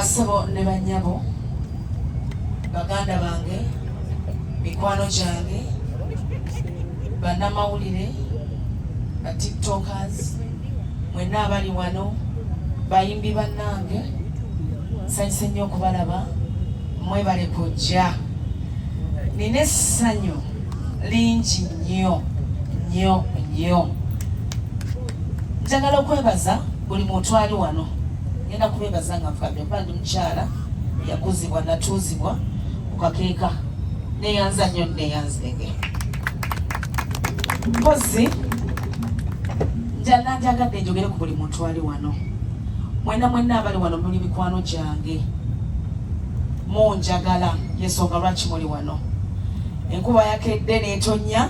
Basabo ne banyabo baganda bange mikwano gyange bannamawulire ba tiktokers mwenna abali wano bayimbi bannange nsanyuse nnyo okubalaba mwebale kujja nina essanyu lingi nnyo nnyo nnyo njagala okwebaza buli muntu ali wano ngenda kubebaza nga nfugambye kuba ndi mukyala yakuzibwa natuuzibwa ku kakeeka neyanza nnyo neyanzege mpozi njagadde njogere ku buli muntu ali wano mwenna abali wano muli mikwano gyange munjagala yensonga lwaki muli wano enkuba yakedde netonya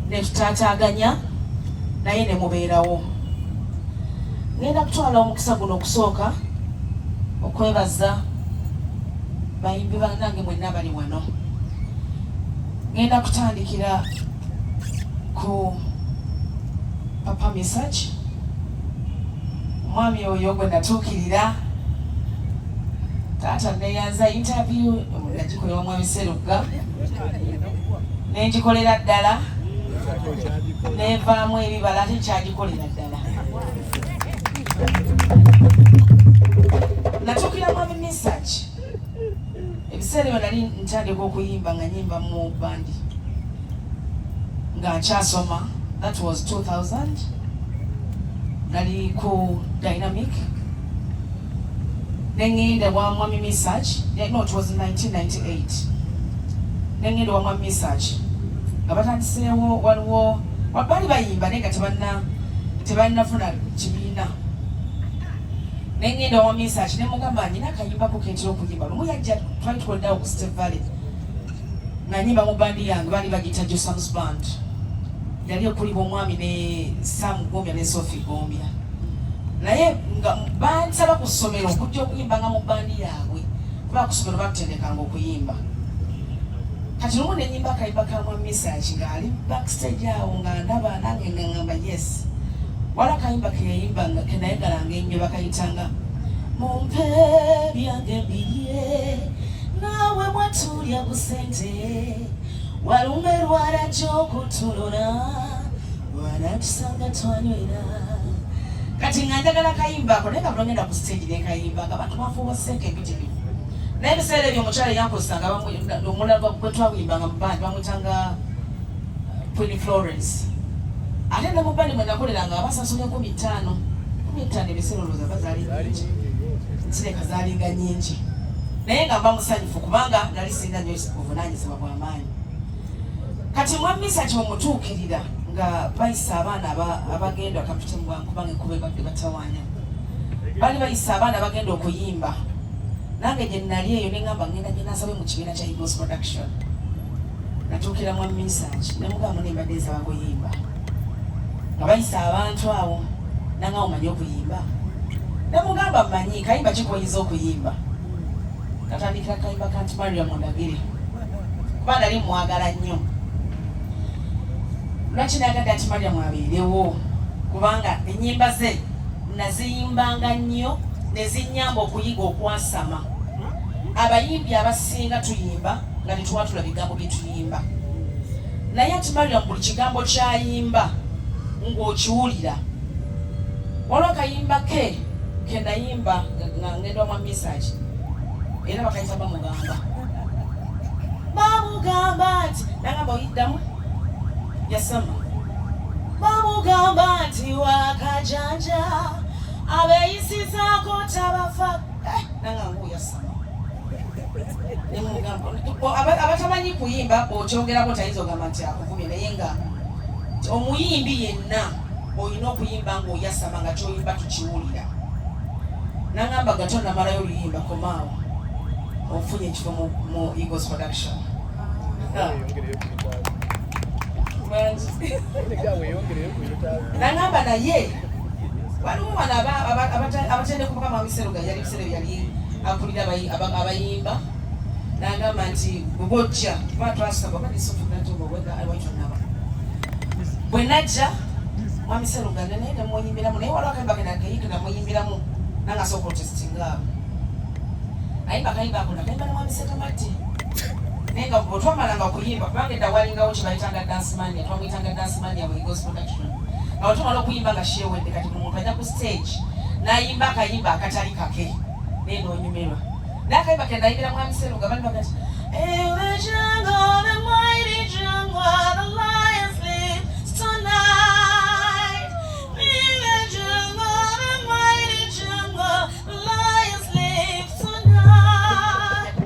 netutaataganya naye nemubeerawo ngenda kutwala omukisa guno okusooka okwebaza bayimbi bannange mwenna bali wano ngenda kutandikira ku Papa Message omwami oyo gwe natuukirira taata neyanza interview nagikolera omwami Serugga nengikolera ddala nevaamu ebibala ate nkyagikolera ddala natuukira mwami Message ebiseera ebyo nali ntandika okuyimba nga nyimba mu bandi nga nkyasoma. That was 2000 nali ku Dynamic nengenda wa mwami Message. No, it was 1998 nengenda wa mwami Message nga batandiseewo waliwo bali bayimba naye nga tebannafuna kibiina nengenda wa Message nemugamba nina akayimbako kentera okuyimba lumu yajja twali tukoleddawo ku Step Valley nga nyimba mu bandi yange bali bagita Josam's Band yali okuliba omwami ne Sam Gombya ne Sophie Gombya naye nga bansaba ku ssomero okujja okuyimba nga mu bandi yaabwe kuba ku ssomero bakutendekanga okuyimba kati lumu nenyimba akayimba ka mwami Message ng'ali backstage awo nga ndaba nange ngamba yes wala akayimba keyayimba nga kenayegalanga ennyo bakayitanga mumpe byange mbiye nawe mwatulya ku ssente walume lwalajja okutulula wanatusanga twanywera kati nga njagala kayimbako naye nga bulongenda ku stage nekayimba nga bantu bafuuwa ssente empitirivu naye ebiseera ebyo omukyala yankozesanga omulava gwe twawimbanga mu bandi bamwitanga Queen Florence ate ne mu bandi mwe nakoleranga abasasula 15 ebiseera olowooza bazaali nyingi nsireka zaalinga nyingi naye nga mba musanyufu kubanga nali sirina nnyo buvunaanyizibwa bw'amaanyi kati mwami Message omutuukirira nga bayisa abaana abagenda akapita mugwangu kubanga enkuba ebadde batawaanya bali bayisa abaana bagenda okuyimba nange gye nali eyo neŋŋamba ngenda gye nasabe mu kibiina kya Eagles Production natuukira mwami Message nemugamba nembadde nsaba kuyimba nga bayisa abantu awo nanga omanyi okuyimba nemugamba mmanyi kayimba kikoyinza okuyimba katandikira kayimba kanti Mariam Ondagire kuba nali mwagala nnyo lwaki nagadde ati Mariam abeerewo kubanga ennyimba ze naziyimbanga nnyo nezinyamba okuyiga okwasama abayimbi abasinga tuyimba nga tetuwatula bigambo byetuyimba naye ati Mariam buli kigambo kyayimba ng'okiwulira waliwo akayimba ke nayimba nga ngenda wa Message era bakayita bamugamba nti nagamba oyiddamu yasama bamugamba nti wakajanja abeeyisizaako tabafa nanga yasama abatamanyi kuyimba okyogerako tayinza ogamba nti akuvumye naye nga omuyimbi yenna olina okuyimba ng'oyasama nga kyoyimba tukiwulira nangamba gatonda malayo oluyimba komaawo ofunye ekifo mu Eagles Production nangamba naye waliwo bano abatende kubuka mwami Serugga yali biseera yali akulira abayimba nangamba nti bwebojja kuba twasaba badisofugatobowaitwanaba bwe najja mwami Serugga naye nemuyimbiramu naye waliwo akayimba kenakeyike namuyimbiramu nanga so protesting love ayimba kayimba akona kayimba namwami Sekamati nenga botwamalanga kuyimba kubanga dawalingawo kibayitanga dance mania twamuyitanga dance mania mu gospel production na otumala okuyimba nga shewedde kati omuntu ajja ku stage n'ayimba akayimba akatali kake neno onyumirwa n'akayimba ke nayimbira mwami Seruga bali bagati ewe jungle the mighty jungle the lions live tonight in the jungle the mighty jungle the lions live tonight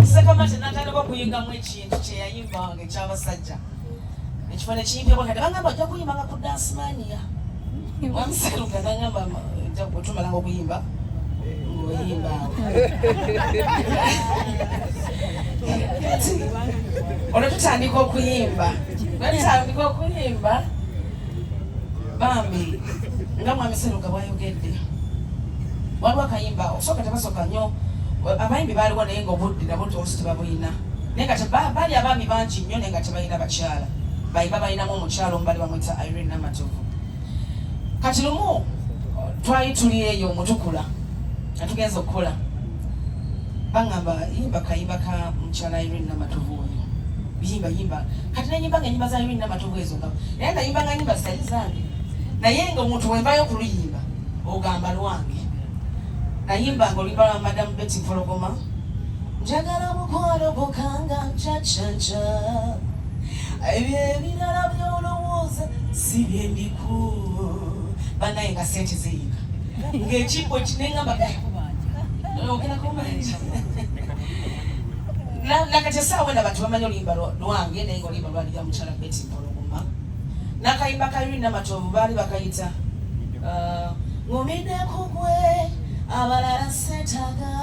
Sekamati natandika okuyingamu ekintu kyeyayimbanga ekyabasajja ekifo nekiyimbibwa kati bangamba ojja kuyimba nga ku dance mania mwami Seruga nagamba otumalanga okuyimba oyimba olwo tutandika okuyimba bambi nga mwami Seruga bwayogedde waliwo akayimba osooka tebasooka nnyo abayimbi baaliwo naye ngaobudde nabo olusi tebabuyina naye nga bali abaami bangi nnyo naye nga tebalina bakyala bayimba balinamu omukyalo omubali bamwita Irene Namatovu kati lumu twali tuli eyo omutukula atugenza okukola bangamba yimba kayimba ka mukyala Irene Namatovu oyo yimba kati nenyimba enyimba za Irene Namatovu ezo nga naye nayimbanga nyimba zitali zange naye nga omuntu wembayo okuluyimba ogamba lwange nayimbanga oluyimba lwa Madam Betty Mpologoma njagala mukwano gukanga nchachacha ebyo ebirala byolowooza si bye ndiku banaye nga sente ziyinga ng'ekimbo kinengamba ogerakomanyi nakati esaawa wenda bantu bamanyi oluyimba lwange naye nga oluyimba lwali lya mukyala Betty Mpologoma n'akayimba ka Irene Namatovu baali bakayita ng'omiddeku gwe abalala setaga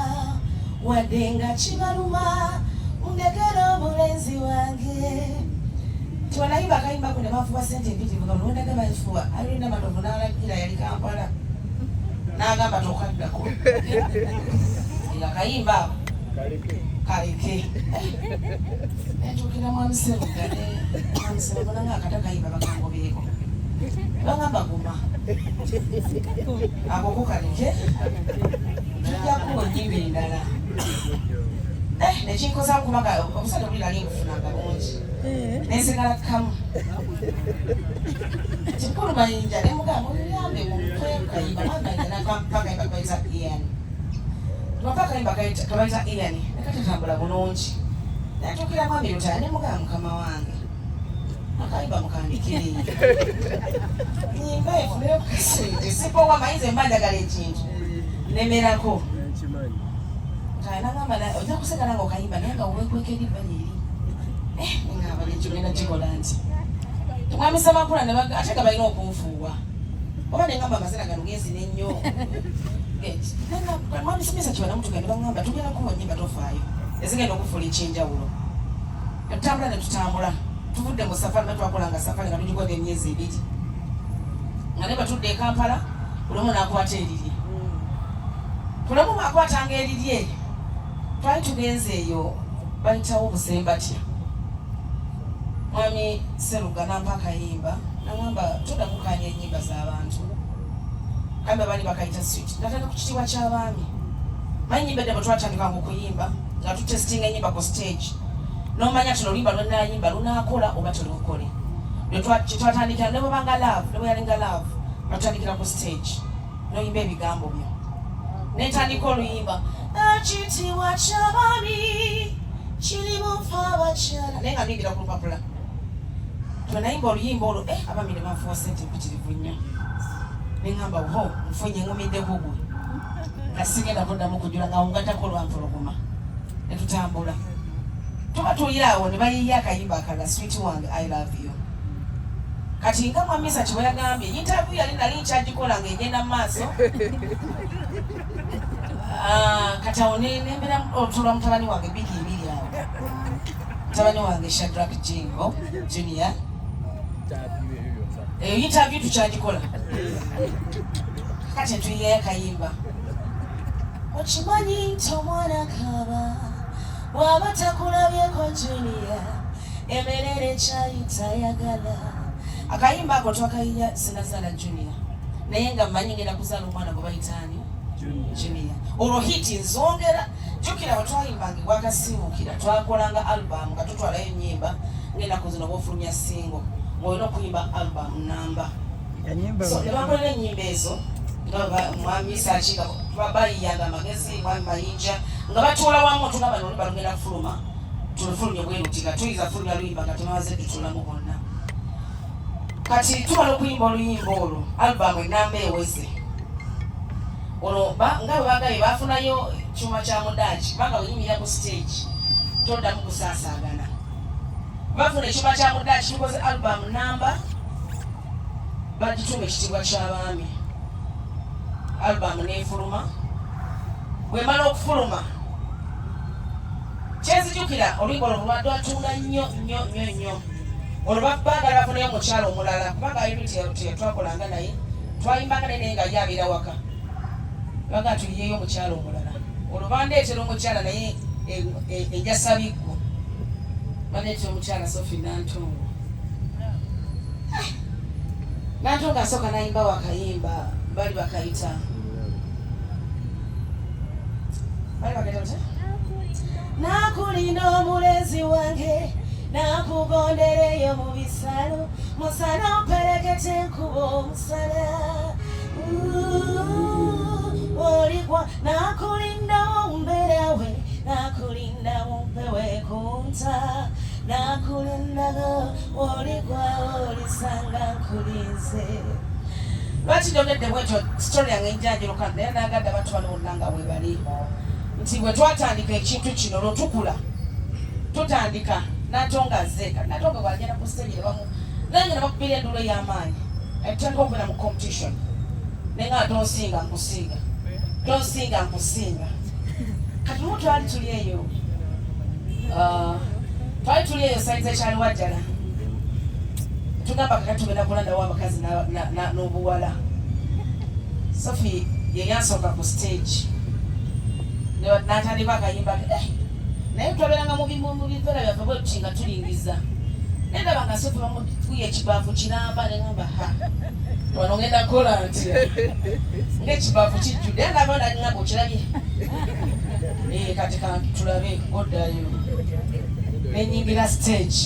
wadde nga kibaluma ndekera obulenzi wange tiwanayimba akayimbako ne bafuba sente empitirivu nga olwondaga bafuba Irene Namatovu n'alagira yali Kampala n'agamba tokaddako akayimba ako kaleke netuukira mwami Seruga nanga akata kayimba bagangobeeko bangamba guma ako kukaleke tujjaku onyimba endala nekinkoza kubanga omusajja buli nali nkufunanga bungi nensigala kamu kikulu mayinja nemugamba oyambe mukayimba nakayimba kabayita Ian lwapa akayimba kabayita Ian nekatatambula bulungi natuukira mwami lutaya nemugamba mukama wange akayimba mukandikire nyimba efunire kukasente sipowa mayinza embandagala ekintu nemerako nagamba ojja kusekala nga okayimba naye nga wekweka eribba nyeri ngamba nekigenda kikola nti tumwamisa makula ate nga balina okunfuuwa oba nengamba amazina gano genzi nennyo mwamisimisa kibanamutuga nebagamba tugenda kuwa nyimba tofaayo ezigenda okufuula ekyenjawulo netutambula netutambula tuvudde mu safari netwakolanga safari nga tugikola emyezi 2 nga ne batudde e Kampala bulumu nakwata erirye bulumu akwatanga erirye twali tugenze eyo bayitawo obusembatya mwami Seruga nampa akayimba nagamba todakukanya enyimba z'abantu kambe bali bakayita switch natandika ku kitiibwa ky'abaami manyi nyimba edde bwe twatandikanga okuyimba nga tutestinga enyimba ku stage n'omanya ti oluyimba lwenayimba lunaakola oba telukole kyetwatandikira ne bwebanga love ne bwe yalinga love batandikira ku stage noyimba ebigambo byo netandika oluyimba ekitiibwa ky'abaami kiri mufa abakyala naye nga nyimbira ku lupapula twenayimba oluyimba olwo abaami ne banfuwa sente empitirivu nnyo neŋŋamba ho nfunye ŋŋumiddeko gwe nga sigenda kuddamu kujula nga wongatako lwampologoma netutambula tuba tulirawo ne bayiya akayimba akalala sweet wange I love you kati nga mwamisa kibwe yagambye interview yali nali nkyagikola ng'egenda mu maaso kati awo nembera otulwa mutabani wange bigi ebiri awo mutabani wange Shadrack Jingo Junior interview tukyagikola kati tuyiyayo akayimba okimanyi nti omwana kaaba bw'aba takulabyeko Junior emerere kyayitayagala akayimba ako twakayiya Sinazala Junior naye nga mmanyi ngenda kuzaala omwana gwe bayitaani Junior olwo hiti nzongera jjukira bwe twayimbanga bwakasiibukira twakolanga album nga tutwalayo ennyimba ng'ennaku zino bw'ofulumya singo ng'olina okuyimba album namba so ne bakolera ennyimba ezo nga mwami Sakiga babayiyanga amagezi mwami Mayinja nga batuula wamu tugamba nolumba lugenda kufuluma tulufulumye bwerutika tuyinza fulumya luyimba nga temaze tutulamu bonna kati tumala okuyimba oluyimba olwo album enamba eweze olwo nga bwe bagaye bafunayo kyuma kya mudaaki kubanga wenyimira ku stage toddamu kusaasaagana bafuna ekyuma kya mudaaki tukoze album namba bagituma ekitiibwa ky'abaami album nefuluma bwemala okufuluma kyenzijukira oluyimba olwo lubadde atunda nnyo olwo baagala bafunayo omukyalo omulala kubanga twakolanga naye twayimbanga naye nga yabeera waka baga tuliyeyo omukyalo omulala olwo bandeetera omukyala naye ejasabikko bandeetera omukyala Sophie Nantongo asooka nayimba wakayimba bali bakayita nakulinda omulenzi wange nakugondereyo mu bisalo musana operekete enkuba omusala oligwa nakulinda ombeerawe nakulinda mumpewe kunta nakulindago oligwa olisanga nkulinze lwaki njogedde bwetyo sitori yange enjanjiruka naye nagadde abantu bano bonna nga bwe bali nti bwe twatandika ekintu kino lwotukula tutandika Natongo azeka Natongo bwagenda ku stage naye nga bakubira endulo ey'amaanyi atandika okubeera mu competition naye nga tonsinga nkusinga kati mu twali tuli eyo saizi ekyali wajjala tugamba kakati tugenda kulandawo abakazi n'obuwala Sophie ye yansooka ku stage n'atandika akayimba naye twabeeranga mu biveera byaffe bwe tuti nga tulingiza naye ndaba nga Sophie bamukuya ekibaafu kiramba ne ngamba wano ngenda kukola ntya ng'ekibaafu kijjudde ndaba nagamba okirabye kati tulabe oddayo nenyingira stage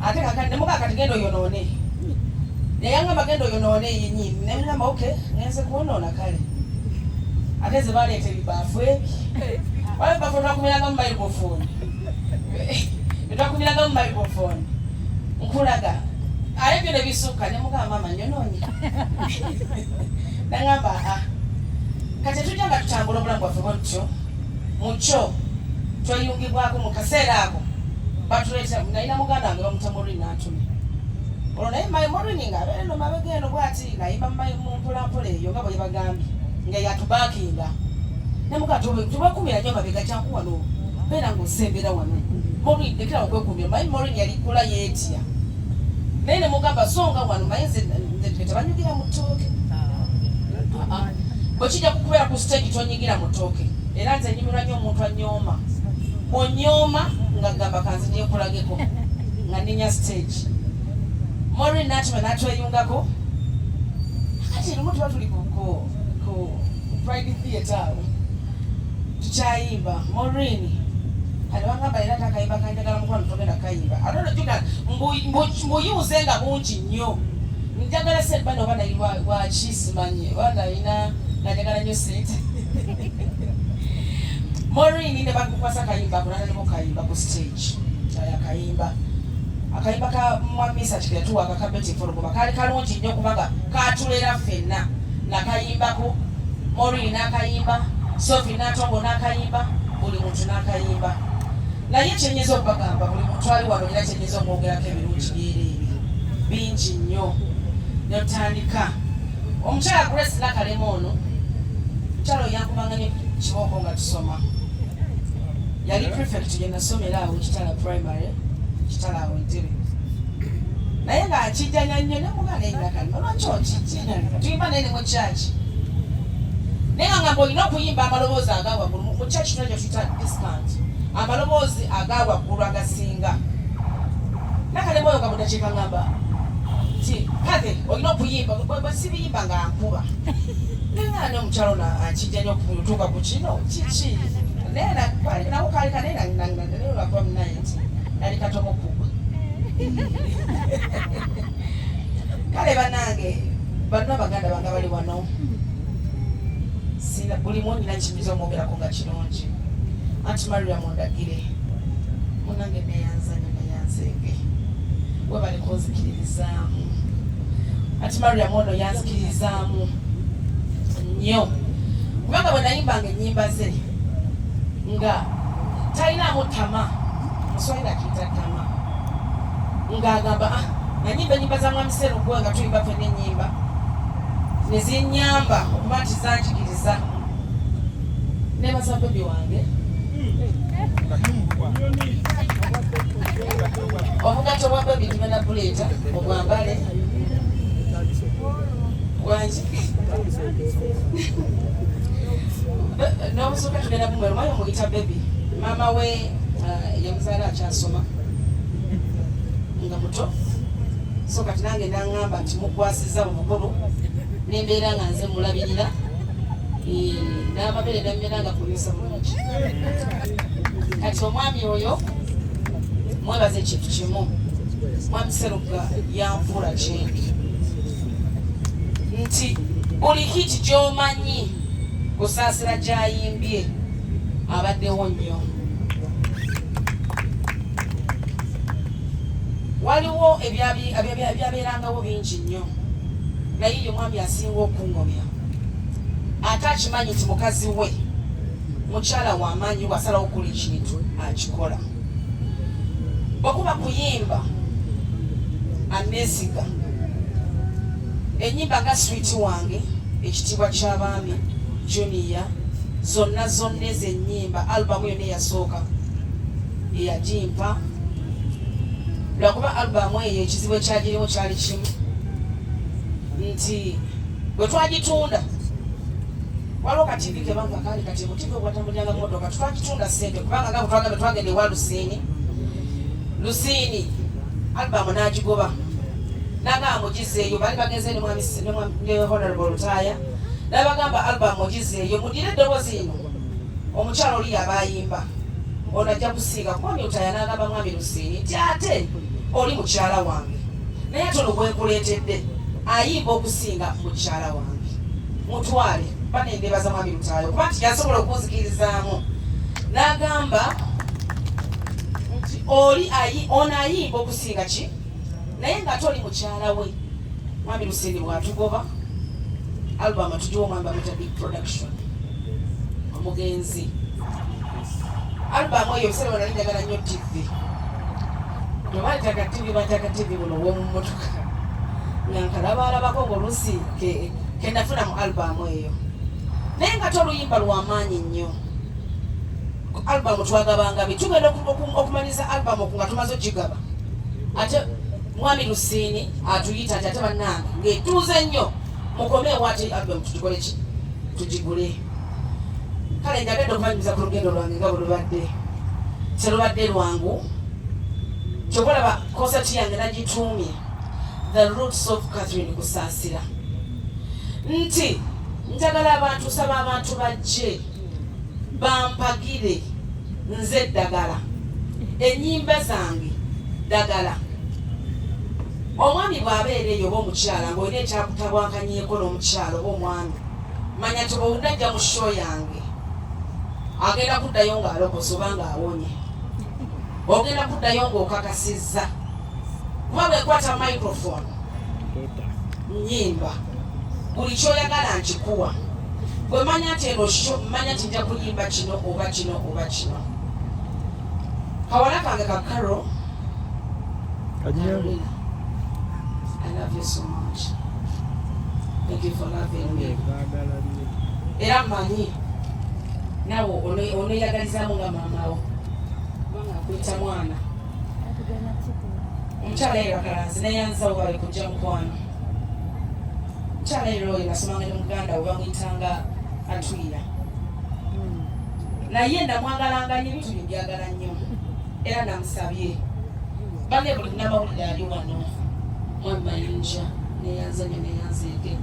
ate nemugaa kati genda oyonoone neyangamba genda oyonoone yenyini nemugamba okay ngenze kuwonoona kale ate ze baleeta ebibaafu ebi wale ebibaafu twakumiranga mu microphone etwakumiranga mu microphone nkulaga ale byo nebisukka nemugamba mama nyonoonye nangamba kati tujja nga tutambula obulamu bwaffe bwatyo mukyo tweyungibwako mu kaseera ako batuleeta nalina muganda wange bamuta Maureen n'atumye olwo naye Maureen nga abeera no mabega eno bw'ati nayimba mu mpolampola eyo nga bwe bagambye nga yatubaakinga nemuga tubakumira nnyo mabega kyanku wano beera ng'osembera wano Maureen lekera okwekumira maye Maureen yali kola yeetya naye nemugamba songa wano maye nze tebanyugira mu ttooke bwe kijja kukubeera ku stage tonyigira mu ttooke era nze nnyumirwa nnyo omuntu anyooma onyooma nga gamba kanzi nyekulageko nga ninya stage Maureen n'atuma n'atweyungako kati lumu tuba tuli ku Pride Theatre awo tukyayimba Maureen kati bagamba era takayimba kanjagala mukwano togenda kayimba ate nojuga mbuyuuze nga bungi nnyo njagala sente bano oba nayi wakisimanye oba nayina najagala nnyo sente Maureen ne bakukwasa kayimba kunanaleko kayimba ku stage akayimba ka mwami Sakiga tuwaka ka Beautiful kuba kali kalungi nnyo kubanga katulera ffenna nakayimbako Maureen n'akayimba Sophie Nantongo n'akayimba buli muntu n'akayimba naye kyenyiza okubagamba buli muntu ali wano era kyenyiza omwogerako ebirungi byereere bingi nnyo notandika omukyala Grace Nakalema ono mukyala oyankubanga nnyo kiboko nga tusoma yali prefect gye nasomera awo Kitala primary Kitala awo Entebbe naye nga akijjanya nnyo nemugana Nakalema lwaki okijja tuyimba naye ne mu church naye nga ngamba olina okuyimba amaloboozi aga waggulu mu church tunajja tuyita discount amaloboozi aga waggulu agasinga mpaka mudakika ngamba ti kade olina okuyimba bwe sibiyimba nga nkuba nengana omukyalo akijja nnyo okutuuka ku kino kiki nawo kali kanenalwakuba munaye nti nali katomo kugwe kale banange banna baganda bange bali wano buli mu nina kimiza omwogerako nga kirungi anti Maria mundagire munange neyanzege we bali kunzikiririzaamu anti Maria ono yanzikirizaamu nnyo kubanga bwe nayimbanga ennyimba ze nga talinamu tama muswahili akiyita tama ng'agamba nanyimba ennyimba za Mwami Sserugwe nga tuyimba ffenna ennyimba ne zinnyamba okuba nti zanjigiriza nebaza bebi wange obugato bwa bebi tugenda buleeta obwambale wangi n'obusooka tugenda bumwera omwanya omuyita bebi maama we yamuzaala akyasoma nga muto so kati nange naŋŋamba nti mukwasiza obukulu nembeera nga nze mulabirira n'amabere nammera nga kuliisa bulungi kati omwami oyo mwebaza ekintu kimu Mwami Sserugwe yanfuula kyendi nti buli hiti gy'omanyi kusaasira gy'ayimbye abaddewo nnyo. Waliwo ebyabeerangawo bingi nnyo naye ye mwami asinga okuŋŋomya ate akimanyi nti mukazi we mukyala w'amaanyi wasalawo kuli kintu akikola. Bwekuba kuyimba aneesiga ennyimba nga Sweet wange, ekitiibwa ky'abaami, Junior, zonna ezo ennyimba alubamu yonna eyasooka eyagimpa lwakuba alubamu eyo ekizibu ekyagirimu kyali kimu nti bwe twagitunda waliwo kativi kebanga kali kati mutivi obwatambuliranga motoka twagitunda ssente kubanga nga bwetwagambe twagenda ewa Lusiini alubamu n'agigoba nagamba mugizeeyo bali bagenze ne Honorable Lutaaya nabagamba alubamu mugizeeyo mudire eddoboozi ino omukyalo oli yabayimba ono ajja kusiiga kuba Lutaaya n'agamba Mwami Lusiini nti ate oli mukyala wange naye ate ono bwenkuleetedde ayimba okusinga mukyala wange mutwale banendebaza Mwami Lutaaya kuba nti yasobola okunzikirizaamu n'agamba nti ono ayimba okusinga ki naye nga toli mukyala we. Mwami Lusiini bwatugoba alubamu tugiwa omwami bamwita Big Production omugenzi. Alubamu eyo ebiseera bwe nali njagala nnyo TV bataka TV buno ow'omumotoka nga nkalabalabako ng'oluusi ke nafuna mu alubamu eyo naye nga toluyimba lw'amaanyi nnyo. Alubamu twagabanga bi tugenda okumaliza alubamu nga tumaze ogigaba ate Mwami Lusiini atuyita ati ate bannange ng'etuuze nnyo mukomeewo ate alubamu tutugole ki tugigule. Kale njagadde okumanyiza ku lugendo lwange nga bwe telubadde lwangu kyokulaba konsati yange nagituumye The Roots of Catherine Kusaasira nti njagala abantu saba abantu bajje bampagire nze ddagala ennyimba zange ddagala. Omwami bw'abeera eyo oba omukyala ng'olina ekyakutabwankanyeeko n'omukyala oba omwami manya nti bw'onajja mu show yange agenda kuddayo ng'alokose oba ng'awonye ogenda kuddayo ng'okakasizza kuba bwekwata microphone nnyimba buli kyoyagala nkikuwa bwe manya nti eno sho manya nti nja kuyimba kino oba kino oba kino. Kawala kange ka Carol I love you so much. Thank you for loving me. Era mmanyi nawo oneyagalizaamu nga maamawo kubanga akuyita mwana. Omukyala ero akalanzi neyanzawo bali kujja mukwano. Omukyala ero oyo nasomanga ne muganda we bamuyitanga Atwira. Naye ndamwagalanga nnyo ebintu bye mbyagala nnyo era namusabye bane buli n'amawulire ali wano mwami Mayinja neyanzanye neyanzeege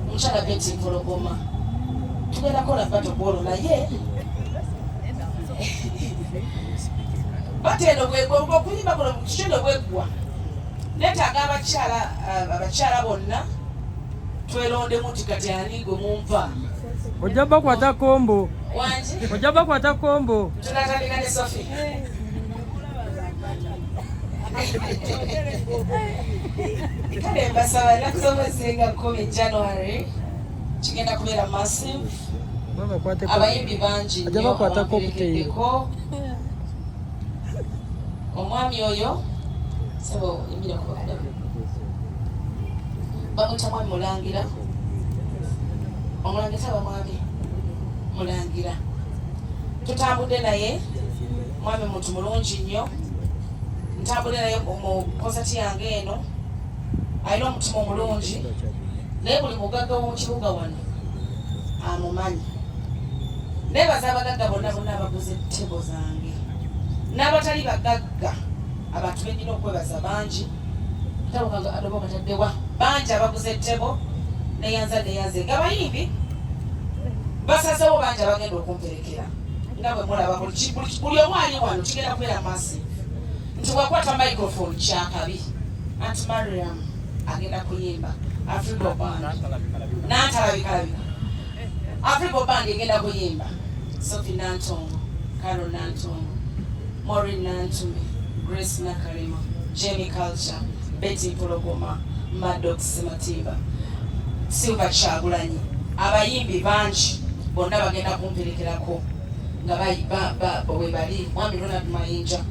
omukyala Betty Mpologoma tugenda kola bato bwolo naye batendo bwegwa okuyimba kuno kitendo bwegwa neetaaga abakyala bonna twelondemu nti kati ani gwe mumva ojja bakwata kombo wangi ojja bakwata kombo tunatandika ne Sophie kale mbasaba ennaku z'omwezi 10 January kigenda kubeera massive abayimbi bangi nnyo omwami oyo sabo yimira kubakuda bamwita mwami Mulangira omulangira taba mwami Mulangira tutambudde naye mwami muntu mulungi nnyo ntambudde naye mu konsati yange eno alina omutima omulungi naye buli mugagga w'omukibuga wano amumanyi nebaza abagagga bonna abaguze tebo zange n'abatali bagagga abantu bennyina okwebaza bangi adobo kataddewa bangi abaguze tebo neyanze ng'abayimbi basazewo bangi abagenda okumperekera nga bwe mulaba buli omu ali wano kigenda kubeera massive nti wakwata microphone kyakabi Aunt Mariam agenda kuyimba Africa Band n'antalabika Africa Band egenda kuyimba Sophie Nantongo, Carol Nantongo, Maureen Nantume, Grace Nakalema, Jamie Culture, Betty Mpologoma, Maddox Matimba, Silver Kyagulanyi. Abayimbi bangi bonna bagenda kumperekerako nga bwe bali mwami Ronald Mayinja.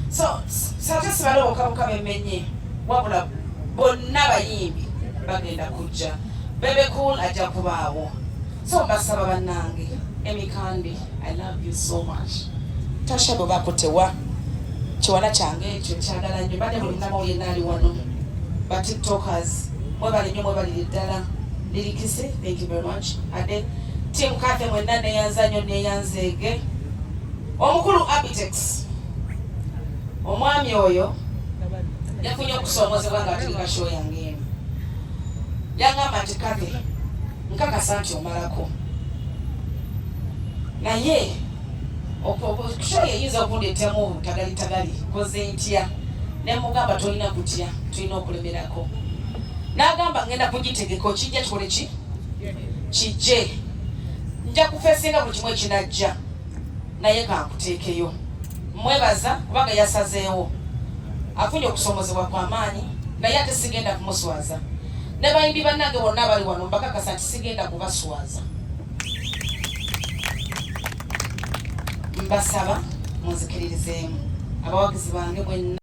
So sate sibale okabuka bemenye wabula bonna abayimbi bagenda kujja. Bebe Cool ajja kubaawo. So mbasaba bannange Emikandi, I love you so much. Tasha baba kutewa kiwana kyange ekyo kyagala nnyo badde buli namawulire naali wano ba tiktokers mwebali nnyo mwebalire ddala lirikise, thank you very much. Ade team Kathe mwenna neyanza nnyo neyanzeege omukulu Abitex omwami oyo yafunye okusoomozebwa nga atirika show yange eno yangamba nti Kathe nkakasa nti omalako naye show yeyinza okundeetamu obutagali koze ntya nemugamba tolina kutya tulina okulemerako n'agamba ngenda kugitegeka kijja kikole ki kijje nja kufeesinga buli kimu ekinajja naye kankuteekeyo mwebaza kubanga yasazeewo afunye okusoomozebwa kw'amaanyi naye ate sigenda kumuswaza ne bayimbi bannange bonna bali wano mbakakasa nti sigenda kubaswaza mbasaba munzikiririzeemu abawagizi bange mwenna